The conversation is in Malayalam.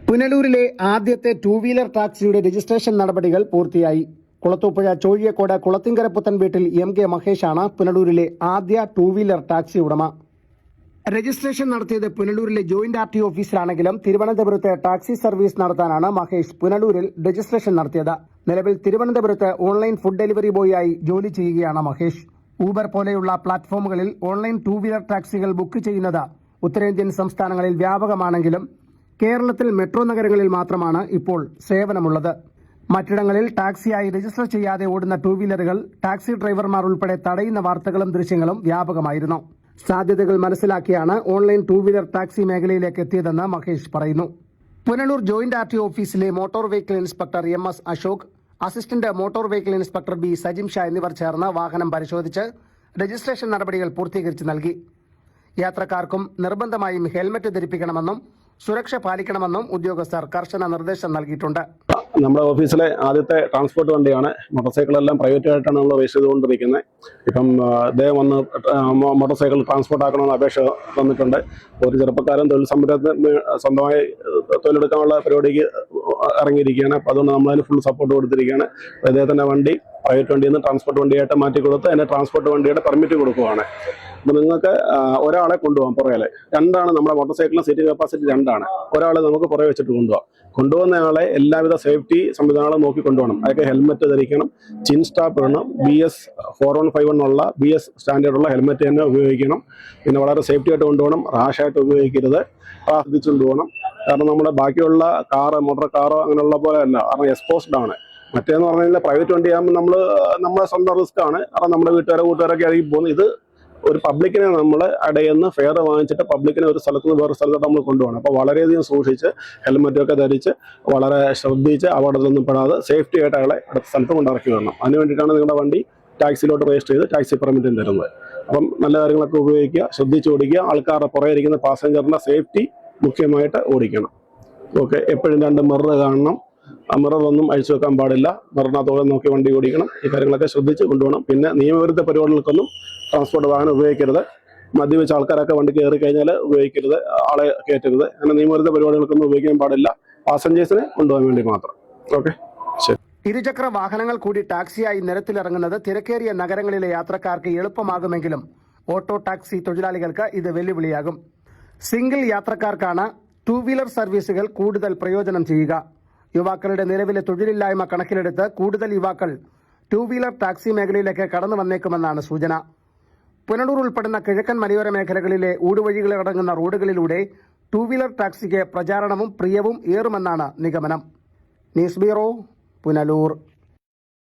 പുനലൂരിലെ ആദ്യത്തെ ടൂ വീലർ ടാക്സിയുടെ രജിസ്ട്രേഷൻ നടപടികൾ പൂർത്തിയായി. കുളത്തൂപ്പുഴ ചോഴിയക്കോട് കുളത്തിങ്കര പുത്തൻ വീട്ടിൽ MK മഹേഷാണ് പുനലൂരിലെ ആദ്യ ടൂ വീലർ ടാക്സി ഉടമ. രജിസ്ട്രേഷൻ നടത്തിയത് പുനലൂരിലെ ജോയിന്റ് RTO ഓഫീസിലാണെങ്കിലും തിരുവനന്തപുരത്ത് ടാക്സി സർവീസ് നടത്താനാണ് മഹേഷ് പുനലൂരിൽ രജിസ്ട്രേഷൻ നടത്തിയത്. നിലവിൽ തിരുവനന്തപുരത്ത് ഓൺലൈൻ ഫുഡ് ഡെലിവറി ബോയായി ജോലി ചെയ്യുകയാണ് മഹേഷ്. ഊബർ പോലെയുള്ള പ്ലാറ്റ്ഫോമുകളിൽ ഓൺലൈൻ ടൂ വീലർ ടാക്സികൾ ബുക്ക് ചെയ്യുന്നത് ഉത്തരേന്ത്യൻ സംസ്ഥാനങ്ങളിൽ വ്യാപകമാണെങ്കിലും കേരളത്തിൽ മെട്രോ നഗരങ്ങളിൽ മാത്രമാണ് ഇപ്പോൾ സേവനമുള്ളത്. മറ്റിടങ്ങളിൽ ടാക്സിയായി രജിസ്റ്റർ ചെയ്യാതെ ഓടുന്ന ടൂ വീലറുകൾ ടാക്സി ഡ്രൈവർമാർ ഉൾപ്പെടെ തടയുന്ന വാർത്തകളും ദൃശ്യങ്ങളും വ്യാപകമായിരുന്നു. സാധ്യതകൾ മനസ്സിലാക്കിയാണ് ഓൺലൈൻ ടൂ വീലർ ടാക്സി മേഖലയിലേക്ക് എത്തിയതെന്ന് മഹേഷ് പറയുന്നു. പുനലൂർ ജോയിന്റ് RTO ഓഫീസിലെ motor vehicle inspector MS Ashok, assistant motor vehicle inspector B Sajim Shah എന്നിവർ ചേർന്ന് വാഹനം പരിശോധിച്ച് രജിസ്ട്രേഷൻ നടപടികൾ പൂർത്തീകരിച്ച് നൽകി. യാത്രക്കാർക്കും നിർബന്ധമായും ഹെൽമറ്റ് ധരിപ്പിക്കണമെന്നും സുരക്ഷ പാലിക്കണമെന്നും ഉദ്യോഗസ്ഥർ കർശന നിർദ്ദേശം നൽകിയിട്ടുണ്ട്. നമ്മുടെ ഓഫീസിലെ ആദ്യത്തെ ട്രാൻസ്പോർട്ട് വണ്ടിയാണ്. മോട്ടോർ പ്രൈവറ്റ് ആയിട്ടാണ് നമ്മൾ രജിസ്റ്റർ ചെയ്തുകൊണ്ടിരിക്കുന്നത്. ഇപ്പം അദ്ദേഹം വന്ന് മോട്ടോർ സൈക്കിൾ ട്രാൻസ്പോർട്ട് ആക്കണമെന്ന് അപേക്ഷ തന്നിട്ടുണ്ട്. ഒരു ചെറുപ്പക്കാരൻ തൊഴിൽ സംരംഭത്തിന് സ്വന്തമായി തൊഴിലെടുക്കാനുള്ള പരിപാടിക്ക് ഇറങ്ങിയിരിക്കുകയാണ്. അപ്പോൾ അതുകൊണ്ട് നമ്മളതിന് ഫുൾ സപ്പോർട്ട് കൊടുത്തിരിക്കുകയാണ്. അദ്ദേഹത്തിൻ്റെ വണ്ടി പ്രൈവറ്റ് വണ്ടിയിൽ നിന്ന് ട്രാൻസ്പോർട്ട് വണ്ടിയായിട്ട് മാറ്റി കൊടുത്ത് അതിന് ട്രാൻസ്പോർട്ട് വണ്ടിയുടെ പെർമിറ്റ് കൊടുക്കുകയാണ്. അപ്പോൾ നിങ്ങൾക്ക് ഒരാളെ കൊണ്ടുപോകാം. പുറകിൽ രണ്ടാണ്. നമ്മുടെ മോട്ടോർ സൈക്കിളിന് സീറ്റ് കപ്പാസിറ്റി 2ആണ്. ഒരാളെ നമുക്ക് പുറകെ വെച്ചിട്ട് കൊണ്ടുപോകുന്നയാളെ എല്ലാവിധ സേഫ്റ്റി സംവിധാനങ്ങളും നോക്കി കൊണ്ടുപോകണം. അതൊക്കെ ഹെൽമെറ്റ് ധരിക്കണം, ചിൻ സ്റ്റാപ്പ് ഇടണം, BS 4151 BS സ്റ്റാൻഡേർഡുള്ള ഹെൽമെറ്റ് തന്നെ ഉപയോഗിക്കണം. പിന്നെ വളരെ സേഫ്റ്റി ആയിട്ട് കൊണ്ടുപോകണം, റാഷായിട്ട് ഉപയോഗിക്കരുത്, ശ്രദ്ധിച്ചു കൊണ്ടുപോകണം. കാരണം നമ്മുടെ ബാക്കിയുള്ള കാറ്, മോട്ടോർ കാറോ അങ്ങനെയുള്ള പോലെ അല്ല. കാരണം എക്സ്പോസ്ഡ് ആണ്. മറ്റേന്ന് പറഞ്ഞു കഴിഞ്ഞാൽ പ്രൈവറ്റ് വണ്ടി ആകുമ്പോൾ നമ്മളെ സ്വന്തം റിസ്ക് ആണ്. കാരണം നമ്മുടെ കൂട്ടുകാരൊക്കെ ആയിരിക്കും പോകുന്നത്. ഇത് ഒരു പബ്ലിക്കിനെ നമ്മൾ അടയെന്ന് ഫെയർ വാങ്ങിച്ചിട്ട് പബ്ലിക്കിനെ ഒരു സ്ഥലത്ത് നിന്ന് വേറെ സ്ഥലത്തോട്ട് നമ്മൾ കൊണ്ടുപോകണം. അപ്പോൾ വളരെയധികം സൂക്ഷിച്ച് ഹെൽമെറ്റൊക്കെ ധരിച്ച് വളരെ ശ്രദ്ധിച്ച് അപകടത്തിലൊന്നും പെടാതെ സേഫ്റ്റി ആയിട്ട് അയാളെ അടുത്ത സ്ഥലത്ത് കൊണ്ടിറക്കി വരണം. അതിന് വേണ്ടിയിട്ടാണ് നിങ്ങളുടെ വണ്ടി ടാക്സിയിലോട്ട് രജിസ്റ്റർ ചെയ്ത് ടാക്സി പെർമിറ്റും തരുന്നത്. അപ്പം നല്ല കാര്യങ്ങളൊക്കെ ഉപയോഗിക്കുക, ശ്രദ്ധിച്ച് ഓടിക്കുക. ആൾക്കാരുടെ പുറകെ ഇരിക്കുന്ന പാസഞ്ചറിൻ്റെ സേഫ്റ്റി മുഖ്യമായിട്ട് ഓടിക്കണം. ഓക്കെ, എപ്പോഴും 2 മിറർ കാണണം. ആ മിററൊന്നും അഴിച്ചു വെക്കാൻ പാടില്ല. മിററിനകത്തോടെ നോക്കി വണ്ടി ഓടിക്കണം. ഈ കാര്യങ്ങളൊക്കെ ശ്രദ്ധിച്ച് കൊണ്ടുപോകണം. പിന്നെ നിയമവിരുദ്ധ പരിപാടികൾക്കൊന്നും ട്രാൻസ്പോർട്ട് വാഹനം ഉപയോഗിക്കരുത്. മദ്യപിച്ച ആൾക്കാരൊക്കെ വണ്ടി കയറി കഴിഞ്ഞാൽ ഉപയോഗിക്കരുത്, ആളെ കയറ്റരുത്. അങ്ങനെ നിയമവിരുദ്ധ പരിപാടികൾക്കൊന്നും ഉപയോഗിക്കാൻ പാടില്ല. പാസഞ്ചേഴ്സിനെ കൊണ്ടുപോകാൻ വേണ്ടി മാത്രം. ഓക്കെ, ശരി. ഇരുചക്ര വാഹനങ്ങൾ കൂടി ടാക്സിയായി നിരത്തിലിറങ്ങുന്നത് തിരക്കേറിയ നഗരങ്ങളിലെ യാത്രക്കാർക്ക് എളുപ്പമാകുമെങ്കിലും ഓട്ടോ ടാക്സി തൊഴിലാളികൾക്ക് ഇത് വെല്ലുവിളിയാകും. സിംഗിൾ യാത്രക്കാർക്കാണ് ടൂ വീലർ സർവീസുകൾ കൂടുതൽ പ്രയോജനം ചെയ്യുക. യുവാക്കളുടെ നിലവിലെ തൊഴിലില്ലായ്മ കണക്കിലെടുത്ത് കൂടുതൽ യുവാക്കൾ ടൂ വീലർ ടാക്സി മേഖലയിലേക്ക് കടന്നു വന്നേക്കുമെന്നാണ് സൂചന. പുനലൂർ ഉൾപ്പെടുന്ന കിഴക്കൻ മലയോര മേഖലകളിലെ ഊടുവഴികളടങ്ങുന്ന റോഡുകളിലൂടെ ടൂ വീലർ ടാക്സിക്ക് പ്രചാരണവും പ്രിയവും ഏറുമെന്നാണ് നിഗമനം. News bureau, Punalur.